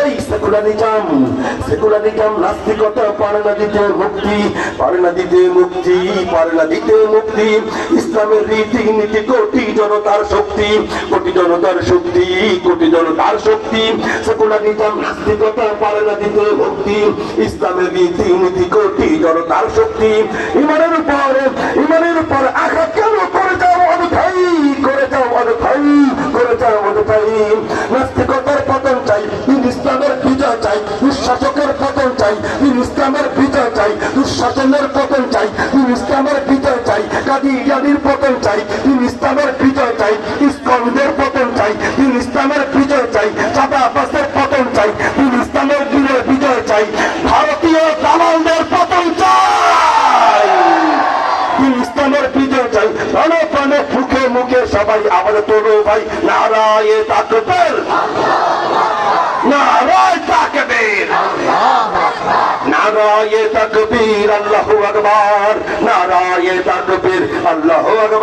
এই সেকুলারিজম নাস্তিকতা পারে না দিতে মুক্তি, পারে না দিতে মুক্তি, পারে না দিতে মুক্তি। ইসলামের রীতি নীতি কোটি জনতার শক্তি, কোটি জনতার শক্তি, কোটি জনতার শক্তি। সেকুলারিজম নাস্তিকতা পারে না দিতে মুক্তি, ইসলামের রীতি নীতি কোটি জনতার শক্তি। ইমানের উপর আঘাত কেন করে যাও অযথাই, করে যাও অযথাই, করে যাও অযথাই। নাস্তিকতার পতন চাই, ইসলামের বিজয় চাই। দুঃশাসকের পতন চাই, ইসলামের বিজয় চাই। দুঃশাসনের পতন চাই, ইসলামের বিজয় চাই। কাদিয়ানীর পতন চাই, ইসলামের বিজয় চাই। ইসকনদের পতন চাই, ইসলামের বিজয় চাই। চাঁদাবাজের পতন চাই, ইসলামের বিজয় চাই। ভারতীয় দালালদের পতন চাই, ইসলামের বিজয় চাই। প্রাণে প্রাণে মুখে মুখে সবাই আবার তোলো ভাই নারায়ে তাকবীর, নারায়ে তাকবীর, নারায়ে তাকবীর, আল্লাহু আকবার, নারায়ে তাকবীর, আল্লাহু আকবার।